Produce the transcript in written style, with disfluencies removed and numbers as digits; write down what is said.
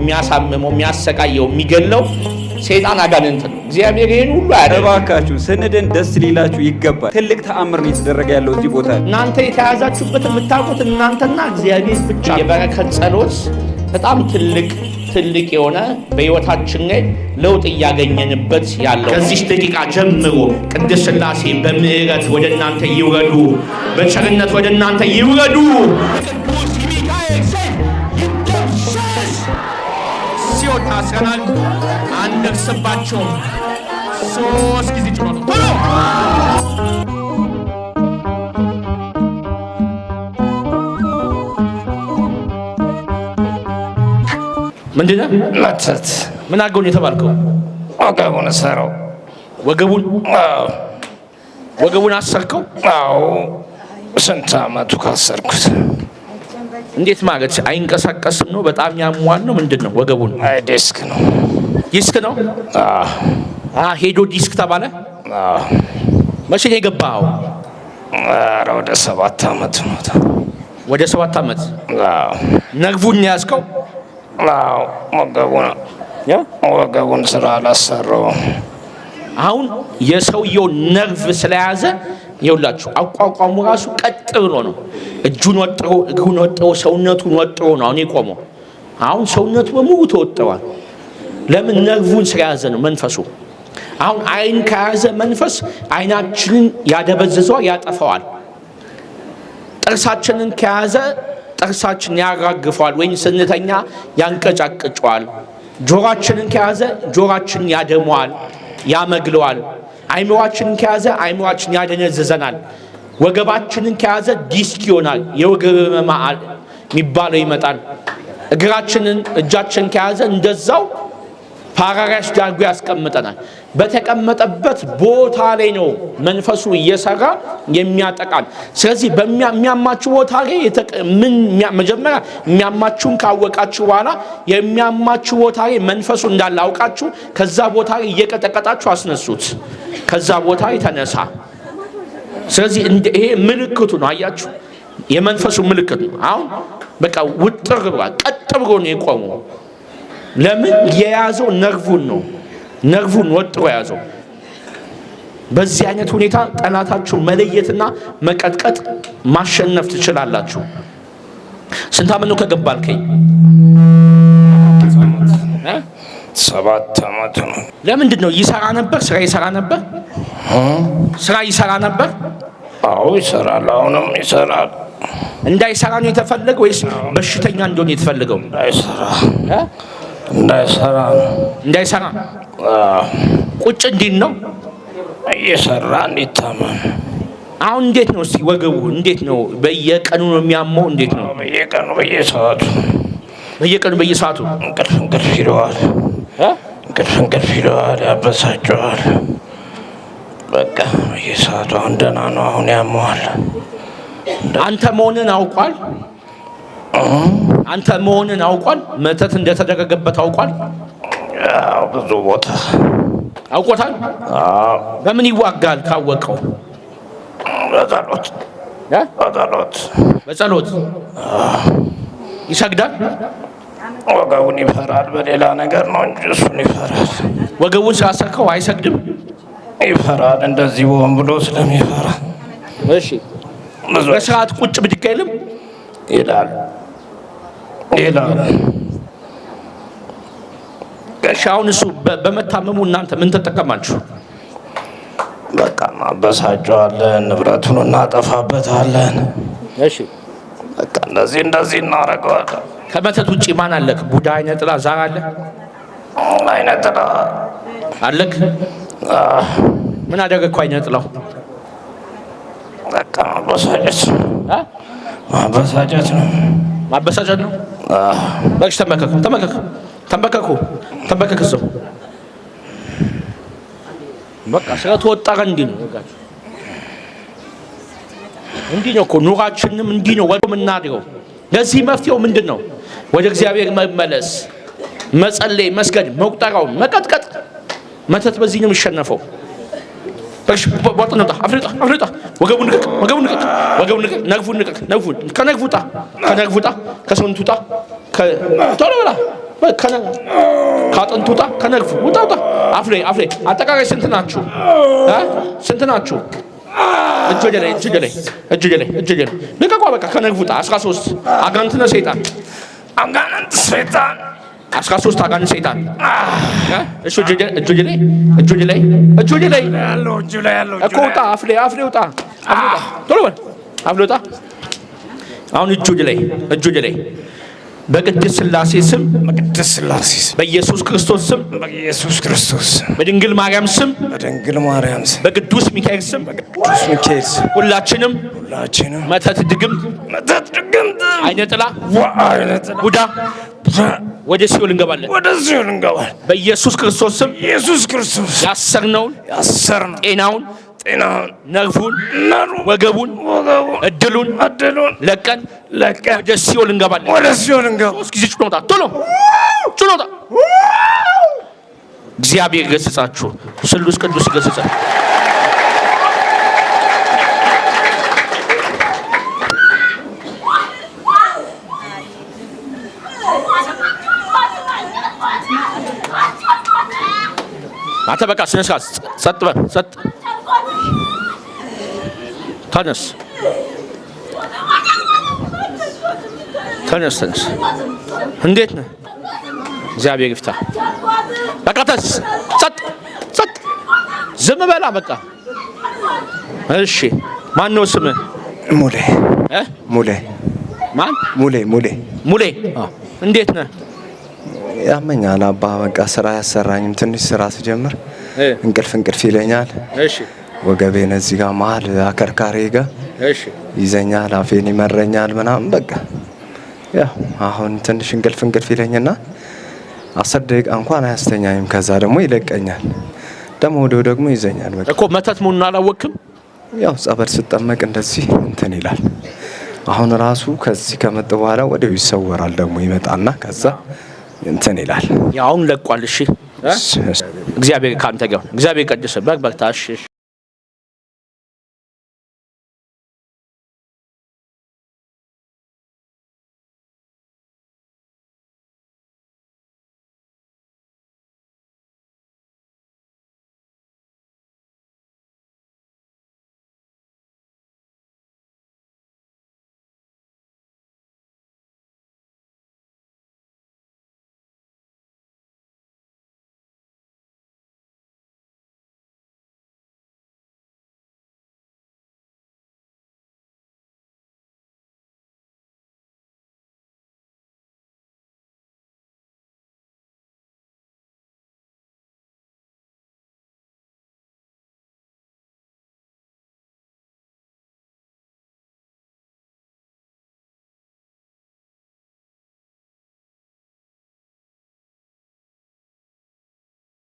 የሚያሳምመው የሚያሰቃየው የሚገለው ሰይጣን አጋንንት ነው። እግዚአብሔር ይሄን ሁሉ ያደረገ እባካችሁ ስንድን ደስ ሊላችሁ ይገባል። ትልቅ ተአምር ነው የተደረገ ያለው እዚህ ቦታ። እናንተ የተያዛችሁበት የምታውቁት እናንተና እግዚአብሔር ብቻ። የበረከት ጸሎት በጣም ትልቅ የሆነ በሕይወታችን ላይ ለውጥ እያገኘንበት ያለው ከዚህ ደቂቃ ጀምሮ ቅድስት ሥላሴ በምሕረት ወደ እናንተ ይውረዱ፣ በቸርነት ወደ እናንተ ይውረዱ። ቅዱስ ሚካኤል ይደምሰስ። ሲወጣ አስረናል፣ አንደርስባቸውም። 3 ጊዜ ጭኖ ቶሎ ምንድነው? መተት ምን አገውን የተባልከው? ወገቡን ሰረው። ወገቡን አሰርከው? አዎ። ስንት ዓመቱ ካሰርኩት። እንዴት ማለት? አይንቀሳቀስም ነው? በጣም ያሟል ነው? ምንድነው? ወገቡን አይ ዲስክ ነው። ዲስክ ነው? ሄዶ ዲስክ ተባለ? መቼ ነው የገባኸው? ኧረ ወደ 7 ዓመት ነው። ወደ 7 ዓመት? ነርቡን ያዝከው? ወገቡን ስራ አላሰራውም። አሁን የሰውየው ነርቭ ስለያዘ ይኸውላችሁ አቋቋሙ ራሱ ቀጥ ብሎ ነው። እጁን ወጥሮ እግሩን ወጥሮ ሰውነቱን ወጥሮ ነው አሁን የቆመው። አሁን ሰውነቱ በሙሉ ተወጥሯል። ለምን? ነርቭን ስለያዘ ነው መንፈሱ። አሁን አይን ከያዘ መንፈስ አይናችንን ያደበዝዘዋል፣ ያጠፋዋል። ጥርሳችንን ከያዘ ጥርሳችን ያራግፈዋል ወይም ስንተኛ ያንቀጫቅጨዋል። ጆሮአችንን ከያዘ ጆሮአችንን ያደመዋል፣ ያመግለዋል። አይምሯችንን ከያዘ አይምሯችን ያደነዝዘናል። ወገባችንን ከያዘ ዲስክ ይሆናል፣ የወገብ ህመም የሚባለው ይመጣል። እግራችንን እጃችንን ከያዘ እንደዛው ፓራላይስ ዳርጎ ያስቀምጠናል። በተቀመጠበት ቦታ ላይ ነው መንፈሱ እየሰራ የሚያጠቃን። ስለዚህ በሚያማችሁ ቦታ ላይ መጀመሪያ የሚያማችሁን ካወቃችሁ በኋላ የሚያማችሁ ቦታ ላይ መንፈሱ እንዳለ አውቃችሁ ከዛ ቦታ ላይ እየቀጠቀጣችሁ አስነሱት። ከዛ ቦታ ላይ ተነሳ። ስለዚህ ይሄ ምልክቱ ነው። አያችሁ፣ የመንፈሱ ምልክት ነው። አሁን በቃ ውጥር ብሏል፣ ቀጥ ብሎ ነው የቆመው። ለምን? የያዘው ነርቡን ነው። ነርቡን ወጥሮ ያዘው። በዚህ አይነት ሁኔታ ጠላታችሁን መለየትና መቀጥቀጥ ማሸነፍ ትችላላችሁ። ስንት ዓመት ነው ከገባልከኝ? 7 ዓመት ነው። ለምንድን ነው? ይሰራ ነበር? ስራ ይሰራ ነበር? ስራ ይሰራ ነበር? አዎ ይሰራል። አሁንም ይሰራል። እንዳይሰራ ነው የተፈለገው ወይስ በሽተኛ እንደሆነ የተፈለገው? እንዳይሰራ ቁጭ እንዲል ነው እየሰራ እንዲታመም። አሁን እንዴት ነው እስቲ ወገቡ እንዴት ነው? በየቀኑ ነው የሚያመው? እንዴት ነው? በየቀኑ በየሰዓቱ እንቅልፍ ይለዋል። እንቅልፍ ይለዋል፣ ያበሳጨዋል። በቃ በየሰዓቱ አሁን ደህና ነው። አሁን ያመዋል። አንተ መሆንን አውቋል? አንተ መሆንን አውቋል? መተት እንደተደረገበት አውቋል? ያው ብዙ ቦታ አውቆታል። በምን ይዋጋል ካወቀው? በጸሎት ይሰግዳል። ወገቡን ይፈራል። በሌላ ነገር ነው እንጂ እሱን ይፈራል። ወገቡን ስላሰርከው አይሰግድም? ይፈራል። እንደዚህ ወን ብሎ ስለሚፈራ። እሺ፣ በስርዓት ቁጭ ብድግ አይልም? ይላል። እሺ፣ አሁን እሱ በመታመሙ እናንተ ምን ተጠቀማችሁ? በቃ እናበሳጨዋለን፣ ንብረቱን እናጠፋበታለን። እሺ፣ በቃ እንደዚህ እናደርገዋለን። ከመተት ውጭ ማን አለክ? ቡዳ፣ አይነ ጥላ፣ ዛር አለ? አይነ ጥላ አለክ? ምን አደረግኩ? አይነ ጥላው በቃ ማበሳጨት ነው። ማበሳጨት ነው። በቃ ተንበከክ ሰው በቃ ስለተወጠረ እንዲህ ነው። እንዲህ ነው እኮ ኑራችንም እንዲህ ነው ወደ ምናድረው። ለዚህ መፍትሄው ምንድን ነው? ወደ እግዚአብሔር መመለስ፣ መጸለይ፣ መስገድ፣ መቁጠራውን መቀጥቀጥ። መተት በዚህ ነው የሚሸነፈው። ቦርጥነታ አፍሪጣ ወገቡን ንቀቅ፣ ነግቡን ንቀቅ፣ ከነግቡ ውጣ፣ ከሰውነቱ ውጣ፣ ቶሎ በላ ካጥንት ውጣ፣ ከነርፉ ውጣ። አፍሬ አጠቃላይ ስንት ናችሁ? ስንት ናችሁ? እጅ ወደ ላይ ልቀቋ። በቃ ከነርፉ ውጣ። 13 አጋንንት ነው ሰይጣን 13 አጋንንት ሰይጣን። እሺ እጅ ወደ ላይ ያለው እኮ ውጣ። አፍሬ ውጣ። ቶሎ በል አፍሬ ውጣ። አሁን እጅ ወደ ላይ በቅድስት ሥላሴ ስም በኢየሱስ ክርስቶስ ስም በድንግል ማርያም ስም በቅዱስ ሚካኤል ስም ሁላችንም መተት ድግምት አይነ ጥላ ቡዳ ወደ ሲኦል እንገባለን። በኢየሱስ ክርስቶስ ስም ያሰርነውን ጤናውን ነርፉን ወገቡን እድሉን ለቀን ወደ ሲኦል እንገባለን። እስኪ ጩኖታ ቶሎ ጩኖታ። እግዚአብሔር ይገሥጻችሁ፣ ስሉስ ቅዱስ ይገሥጻችሁ። አንተ በቃ ስነ ስርዓት ጸጥ በል ጸጥ። ተነስ። እንዴት ነህ? እግዚአብሔር ይፍታ። በቃ ተነስ። ጸጥ። ዝም በላ በቃ። እሺ ማን ነው ስምህ? ሙሌ። ማን? ሙሌ። እንዴት ነህ? ያመኛል አባ። በቃ ስራ ያሰራኝም ትንሽ ስራ ስጀምር እንቅልፍ ይለኛል። እሺ ወገቤን እዚህ ጋር መሀል አከርካሪ ጋር ይዘኛል፣ አፌን ይመረኛል ምናምን። በቃ ያው አሁን ትንሽ እንቅልፍ ይለኝና 10 ደቂቃ እንኳን አያስተኛኝም። ከዛ ደግሞ ይለቀኛል፣ ደግሞ ወዲያው ደግሞ ይዘኛል። በቃ እኮ መተት መሆኑን አላወቅም። ያው ጸበል ስጠመቅ እንደዚህ እንትን ይላል። አሁን ራሱ ከዚህ ከመጣ በኋላ ወዲያው ይሰወራል፣ ደግሞ ይመጣና ከዛ እንትን ይላል። ያው አሁን ለቋል። እሺ እግዚአብሔር ካንተ ጋር እግዚአብሔር ቀድሰ በርታ። እሺ